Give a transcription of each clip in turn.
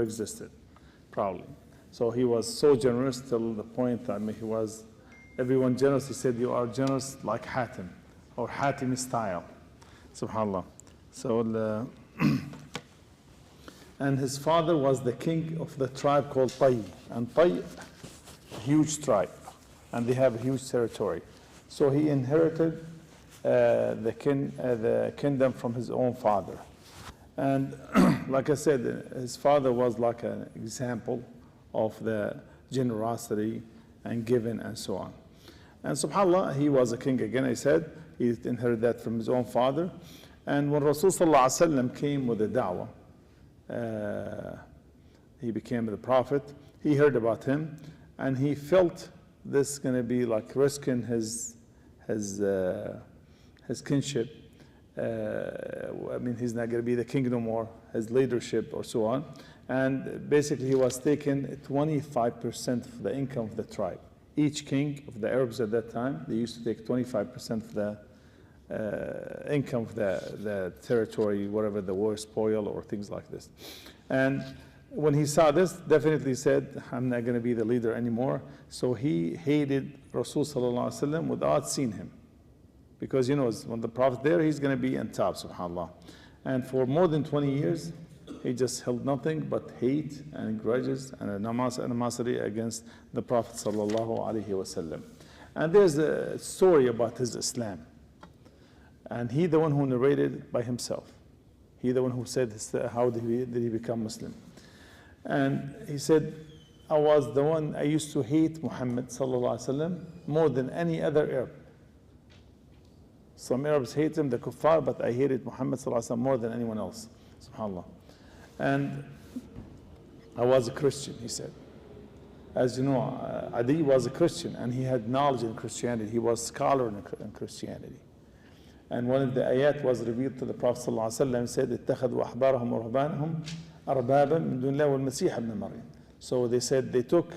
existed, probably. So he was so generous till the point, I mean, he was, everyone generous. He said, you are generous like Hatim, or Hatim style, subhanAllah. So, and his father was the king of the tribe called Tay. And Tay, a huge tribe, and they have a huge territory. So he inherited the kingdom from his own father. And like I said, his father was like an example of the generosity and giving and so on. And subhanAllah, he was a king again, I said. He inherited that from his own father. And when Rasul sallallahu alaihi wasallam came with the da'wah, he became the prophet, he heard about him, and he felt this is going to be like risking his kinship. I mean, he's not going to be the king no more, his leadership or so on. And basically he was taking 25% of the income of the tribe. Each king of the Arabs at that time, they used to take 25% of the income of the territory, whatever the war, spoil or things like this. And when he saw this, definitely said, I'm not going to be the leader anymore. So he hated Rasul sallallahu alaihi wasallam without seeing him. Because he knows when the Prophet there, he's going to be on top, subhanAllah. And for more than 20 years, he just held nothing but hate and grudges and animosity against the Prophet sallallahu alaihi wasallam. And there's a story about his Islam. And he the one who narrated by himself. He the one who said, how did he become Muslim? And he said, I used to hate Muhammad sallallahu alaihi wasallam more than any other Arab. Some Arabs hate him, the kuffar, but I hated Muhammad sallallahu alaihi wasallam more than anyone else, subhanAllah. And I was a Christian, he said. As you know, Adi was a Christian, and he had knowledge in Christianity. He was a scholar in Christianity. And one of the ayat was revealed to the Prophet sallallahu alaihi wasallam, said, اتخذوا أحبارهم ورهبانهم أربابا من دون الله والمسيح ابن مريم. So they said they took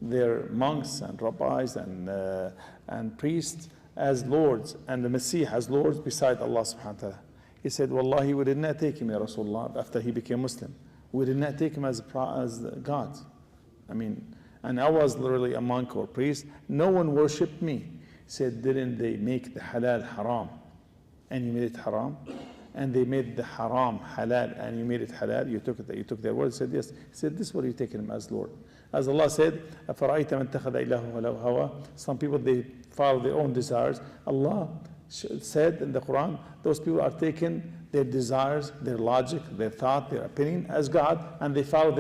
their monks and rabbis and priests as lords, and the Messiah as lords beside Allah subhanahu wa ta'ala. He said, Wallahi, we did not take him, Ya Rasulullah, after he became Muslim. We did not take him as God. I mean, and I was literally a monk or priest. No one worshipped me. He said, didn't they make the halal haram and you made it haram? And they made the haram halal and you made it halal? You took their word. He said, yes. He said, this is what you taking him as Lord. As Allah said, أَفَرَأَيْتَ مَنْ اتَّخَذَ إِلَهُ وَلَوْ هَوَى. Some people, they follow their own desires. Allah said in the Quran, those people are taking their desires, their logic, their thought, their opinion as God, and they follow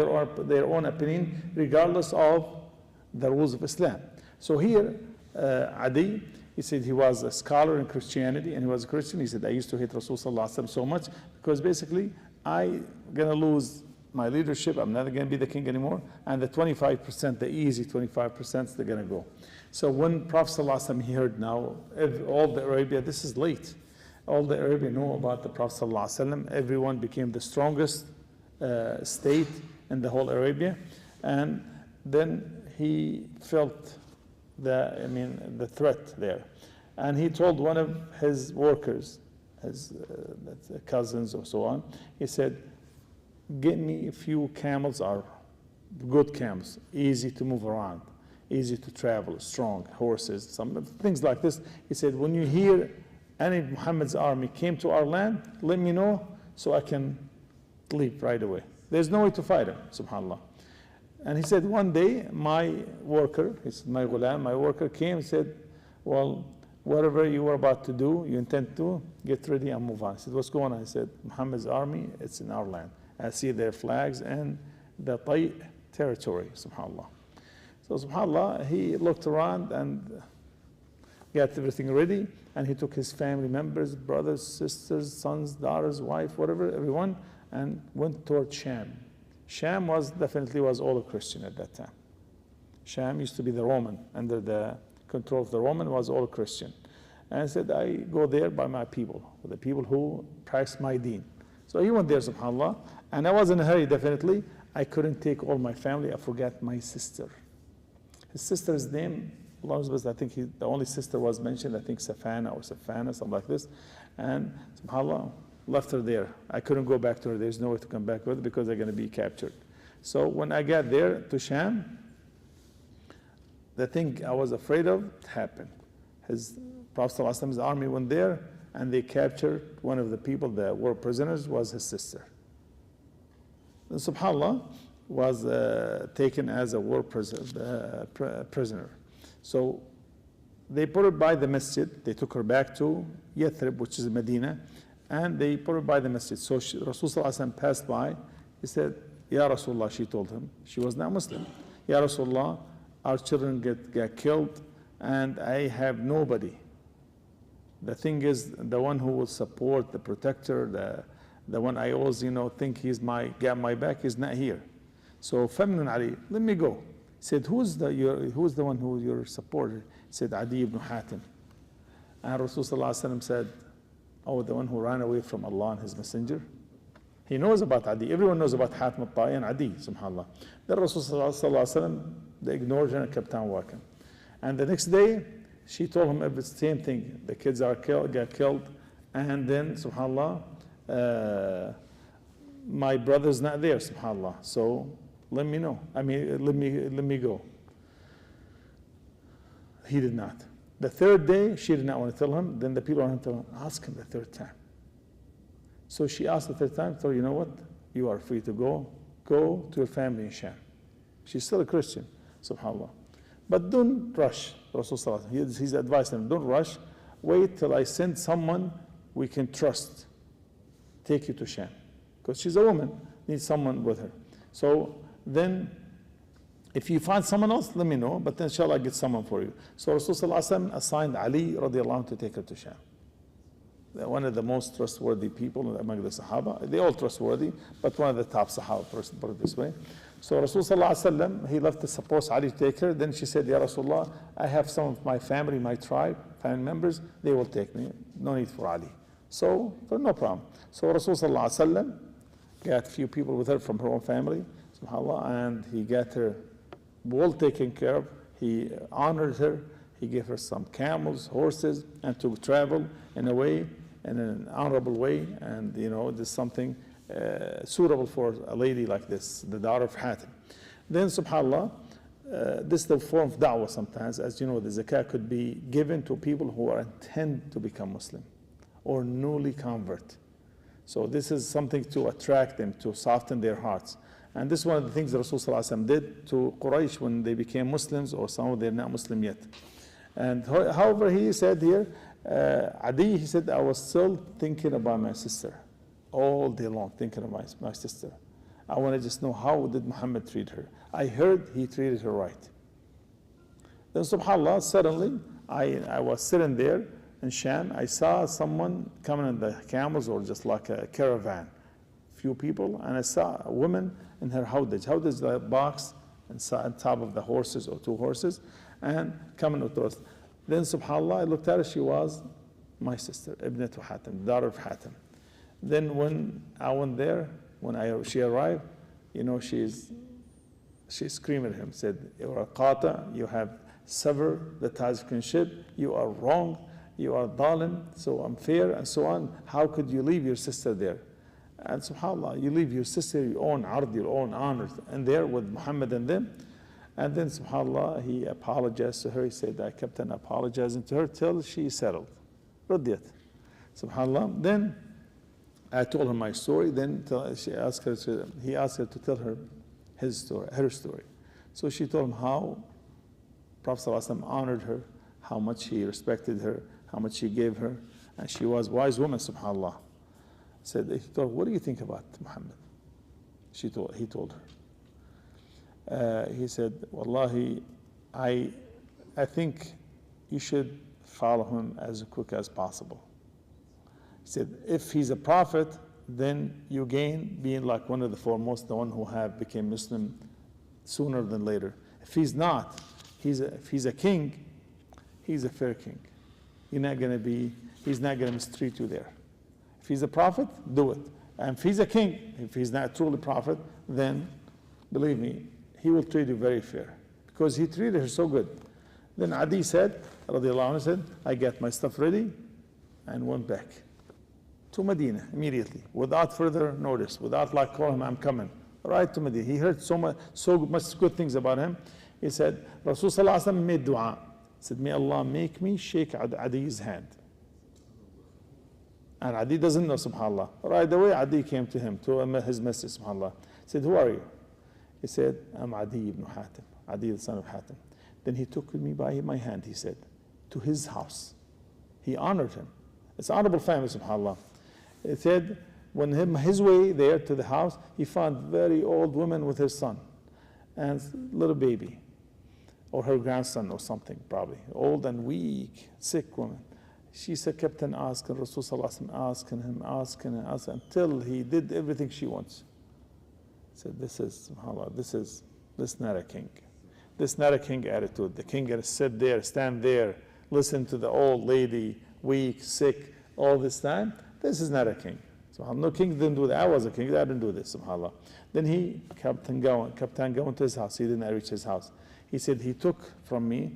their own opinion regardless of the rules of Islam. So here, Adi, he said he was a scholar in Christianity and he was a Christian. He said, I used to hate Rasul sallallahu alaihi wasallam so much because basically I'm going to lose my leadership. I'm not going to be the king anymore. And the 25%, the easy 25%, they're going to go. So when Prophet sallallahu alaihi wasallam, he heard now, all the Arabia, this is late. All the Arabia know about the Prophet sallallahu alaihi wasallam. Everyone became the strongest state in the whole Arabia. And then he felt the threat there. And he told one of his workers, his cousins or so on, he said, get me a few camels, or good camels, easy to move around, easy to travel, strong horses, some things like this. He said, when you hear any of Muhammad's army came to our land, let me know so I can leave right away. There's no way to fight him, subhanAllah. And he said, one day, my worker, my ghulam, my worker came and said, well, whatever you were about to do, you intend to, get ready and move on. I said, what's going on? He said, Muhammad's army, it's in our land. I see their flags and the Tay territory, subhanAllah. So subhanAllah, he looked around and got everything ready, and he took his family members, brothers, sisters, sons, daughters, wife, whatever, everyone, and went toward Sham. Sham definitely was all a Christian at that time. Sham used to be the Roman, under the control of the Roman, was all Christian. And I said, I go there by my people, the people who practice my deen. So he went there, subhanAllah, and I was in a hurry, definitely. I couldn't take all my family. I forgot my sister. His sister's name, I think the only sister was mentioned, I think Safana or Safana, something like this. And subhanAllah, left her there. I couldn't go back to her. There's no way to come back with her because they're going to be captured. So when I got there to Sham, the thing I was afraid of happened. His Prophet ﷺ's army went there and they captured one of the people that were prisoners, was his sister. And subhanAllah, was taken as a war prisoner. So they put her by the masjid. They took her back to Yathrib, which is Medina, and they put her by the masjid. So Rasulullah passed by. He said, Ya Rasulullah, she told him, she was not Muslim. Ya Rasulullah, our children get killed and I have nobody. The thing is, the one who will support, the protector, the one I always, think got my back is not here. So Famnun Ali, let me go. He said, who's the one who your supporter? He said, Adi ibn Hatim. And Rasulullah said, oh, the one who ran away from Allah and His Messenger. He knows about Adi. Everyone knows about Hatim al-Ta'i and Adi, subhanAllah. Then Rasulullah, they ignored her and kept on walking. And the next day, she told him the same thing. The kids got killed. And then, subhanAllah, my brother's not there, subhanAllah. So let me know. Let me go. He did not. The third day, she did not want to tell him. Then the people wanted to tell him, ask him the third time. So she asked the third time, told her, you know what? You are free to go. Go to your family in Sham. She's still a Christian, subhanAllah. But don't rush, Rasulullah. His advice to him, don't rush. Wait till I send someone we can trust. Take you to Sham. Because she's a woman, needs someone with her. So then, if you find someone else, let me know, but then inshallah I get someone for you. So Rasulullah assigned Ali radiallahu anhu to take her to Sham. One of the most trustworthy people among the Sahabah. They're all trustworthy, but one of the top Sahabah, put it this way. So Rasulullah, he left to suppose Ali to take her. Then she said, Ya Rasulullah, I have some of my family, my tribe, family members, they will take me. No need for Ali. So no problem. So Rasulullah got a few people with her from her own family, subhanAllah, and he got her well taken care of. He honored her. He gave her some camels, horses, and to travel in an honorable way. And this is something suitable for a lady like this, the daughter of Hatim. Then, subhanAllah, this is the form of da'wah sometimes. As you know, the zakah could be given to people who are intend to become Muslim or newly convert. So this is something to attract them, to soften their hearts. And this is one of the things that Rasulullah did to Quraysh when they became Muslims, or some of them are not Muslim yet. And however, he said here, Adi, he said, I was still thinking about my sister all day long, thinking of my sister. I want to just know, how did Muhammad treat her? I heard he treated her right. Then subhanAllah, suddenly I was sitting there in Sham. I saw someone coming in the camels, or just like a caravan, few people, and I saw a woman in her howdaj. Howdaj is the box on top of the horses, or two horses, and coming with us. Then subhanAllah, I looked at her, she was my sister, Ibnatu Hatim, daughter of Hatim. Then when I went there, she arrived, she's screaming at him, said, you are a qata, you have severed the ties of kinship, you are wrong, you are dhalim, so unfair, and so on. How could you leave your sister there? And subhanAllah, you leave your sister, your own ard, your own honor, and there with Muhammad and them. And then subhanAllah, he apologized to her. He said, I kept on apologizing to her till she settled. Radiyat. SubhanAllah. Then I told her my story. Then he asked her to tell her her story. So she told him how Prophet ﷺ honored her, how much he respected her, how much he gave her. And she was a wise woman, subhanAllah. He told her, what do you think about Muhammad? He told her. He said, Wallahi, I think you should follow him as quick as possible. He said, if he's a prophet, then you gain being like one of the foremost, the one who became Muslim sooner than later. If he's not, if he's a king, he's a fair king. He's not going to mistreat you there. If he's a prophet, do it. And if he's a king, if he's not truly a prophet, then believe me, he will treat you very fair, because he treated her so good. Then Adi said, radiallahu anhu said, I got my stuff ready and went back to Medina immediately, without further notice, without calling him, I'm coming. right to Medina. He heard so much good things about him. He said, Rasul sallallahu alaihi wasallam made dua. He said, may Allah make me shake Adi's hand. And Adi doesn't know, subhanAllah. Right away, Adi came to him, to his message, subhanAllah. He said, who are you? He said, I'm Adi ibn Hatim, Adi the son of Hatim. Then he took me by my hand, he said, to his house. He honored him. It's honorable family, subhanAllah. He said, when his way there to the house, he found very old woman with her son and little baby, or her grandson or something, probably. Old and weak, sick woman. She said, kept on asking Rasul sallallahu alaihi wasallam, asking him, until he did everything she wants. He said, this is, subhanAllah, this is not a king. This is not a king attitude. The king got to sit there, stand there, listen to the old lady, weak, sick, all this time. This is not a king. SubhanAllah. No king didn't do that. I was a king, I didn't do this, subhanAllah. Then he kept on going to his house. He didn't reach his house. He said, he took for me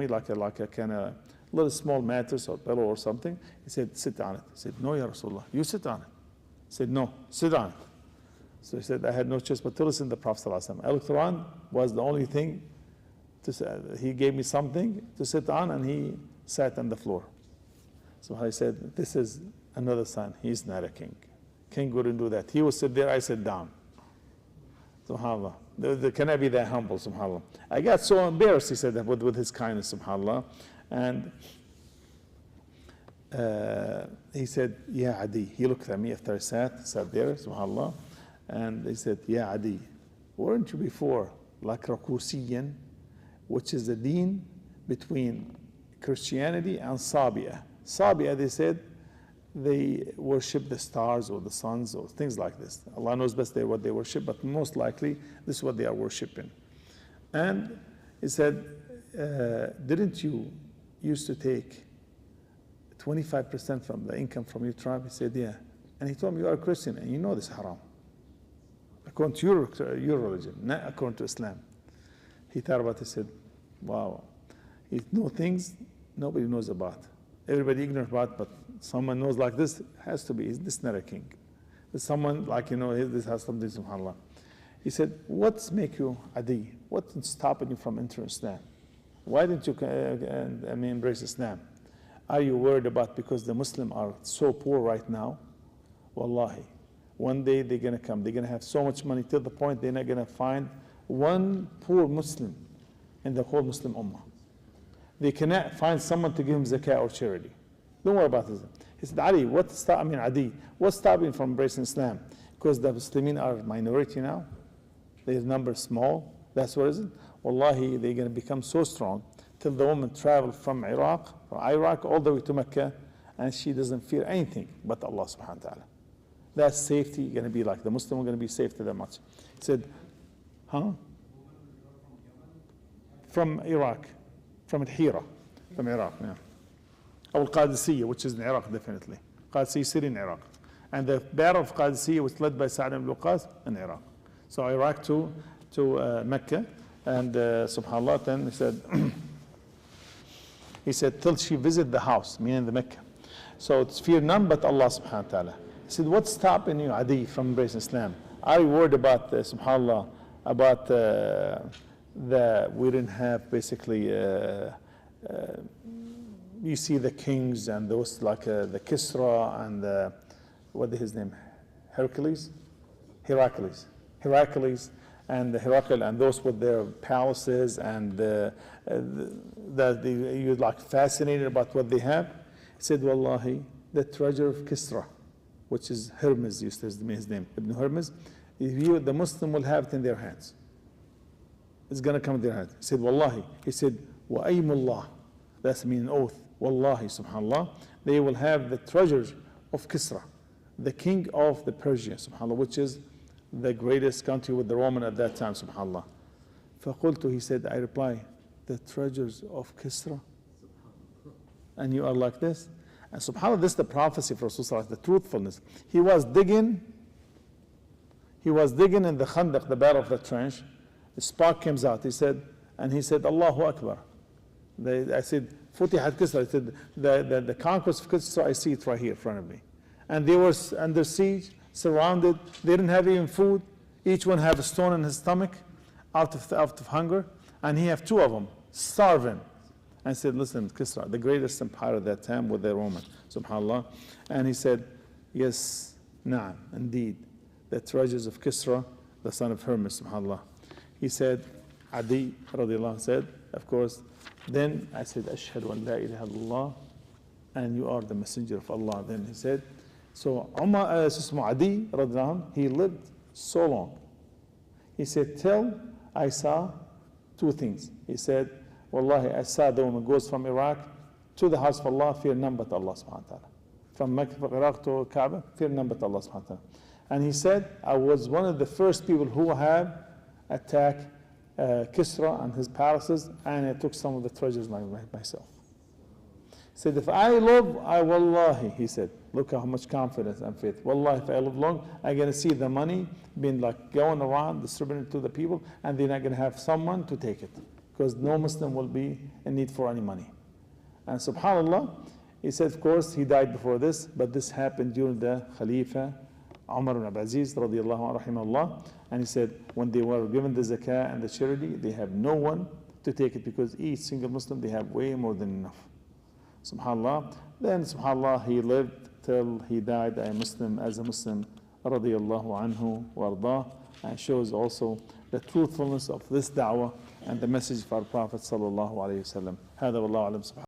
like a kind of little small mattress or pillow or something. He said, sit on it. He said, no, Ya Rasulullah, you sit on it. He said, no, sit on it. So he said, I had no choice but to listen to the Prophet ﷺ. Al-Quran was the only thing to say. He gave me something to sit on, and he sat on the floor. So I said, this is another sign. He's not a king. King wouldn't do that. He would sit there, I sit down. SubhanAllah. There cannot be that humble, subhanAllah. I got so embarrassed, he said, that with his kindness, subhanAllah. And he said, Ya Adi. He looked at me after I sat there, subhanAllah. And he said, Ya Adi, weren't you before like Rakusiyan, which is the deen between Christianity and Sahabah. Sahabah, they said, they worship the stars or the suns or things like this. Allah knows best what they worship, but most likely this is what they are worshiping. And he said, didn't you used to take 25% from the income from your tribe? He said, yeah. And he told me, you are a Christian and you know this haram. According to your religion, not according to Islam. He thought about it, he said, wow, he knows things nobody knows about. Everybody ignorant about, but someone knows like this, has to be, this is not a king. There's someone like, this has something, subhanAllah. He said, what's make you Adi? What's stopping you from entering Islam? Why didn't you embrace Islam? Are you worried about because the Muslims are so poor right now? Wallahi, one day they're going to come. They're going to have so much money to the point they're not going to find one poor Muslim in the whole Muslim Ummah. They cannot find someone to give him zakah or charity. Don't worry about this. He said, Ali, Adi, what's stopping from embracing Islam? Because the Muslims are minority now. Their number is small. That's what it is. Wallahi, they're going to become so strong till the woman travel from Iraq all the way to Mecca, and she doesn't fear anything but Allah subhanahu wa ta'ala. That safety going to be like the Muslim are going to be safe to that much. He said, huh? From Iraq, from Hira, from Iraq, yeah. Or Qadisiyya, which is in Iraq, definitely. Qadisiyya city in Iraq. And the battle of Qadisiyya was led by Sa'd ibn Waqqas in Iraq. So Iraq to Mecca, and subhanAllah, then he said, till she visit the house, meaning the Mecca. So it's fear none but Allah subhanahu wa ta'ala. He said, what's stopping you, Adi, from embracing Islam? Are you worried about, subhanAllah, about we didn't have basically, you see the kings and those like the Kisra and what is his name? Heracles and the Heracles and those with their palaces and you're like fascinated about what they have. He said, Wallahi, the treasure of Kisra, which is Hermes, used to be his name, Ibn Hermes, the Muslim will have it in their hands. It's going to come in their hands. He said, Wallahi. He said, Wa aymullah. That's meaning oath. Wallahi, subhanAllah. They will have the treasures of Kisra, the king of the Persia, subhanAllah, which is the greatest country with the Roman at that time, subhanAllah. فَقُلْتُ, he said, I reply, the treasures of Kisra? And you are like this? And subhanAllah, this is the prophecy for Rasulullah, the truthfulness. He was digging in the Khandaq, the battle of the trench. The spark comes out. He said, Allahu Akbar. I said, Futihat Kisra. I said, the conquest of Kisra, I see it right here in front of me. And they were under siege, surrounded. They didn't have even food. Each one have a stone in his stomach out of hunger, and he have two of them, starving. And said, listen, Kisra, the greatest empire at that time was the Roman, subhanAllah. And he said, yes, na'am, indeed, the treasures of Kisra, the son of Hermes, subhanAllah. He said, Adi, radiallahu, said, of course, then I said, Ashhadu an la ilaha illallah, and you are the messenger of Allah. Then he said, so Adi, radiallahu, he lived so long. He said, till I saw two things. He said, Wallahi, I saw the woman goes from Iraq to the house of Allah, fear none but Allah subhanahu wa ta'ala. From Mecca, Iraq to Kaaba, fear none but Allah subhanahu wa ta'ala. And he said, I was one of the first people who have attacked Kisra and his palaces, and I took some of the treasures myself. He said, if I live, I wallahi, he said, look how much confidence and faith. Wallahi, if I live long, I'm going to see the money being like going around, distributed to the people, and they're not going to have someone to take it, because no Muslim will be in need for any money. And subhanAllah, he said, of course, he died before this, but this happened during the Khalifa Umar ibn Aziz, radiallahu rahimahullah. And he said, when they were given the zakah and the charity, they have no one to take it, because each single Muslim, they have way more than enough. SubhanAllah. Then, SubhanAllah, he lived till he died a Muslim, as a Muslim, radiallahu anhu wa ardah, and shows also the truthfulness of this da'wah and the message of our Prophet sallallahu alayhi wa sallam. هذا والله أعلم.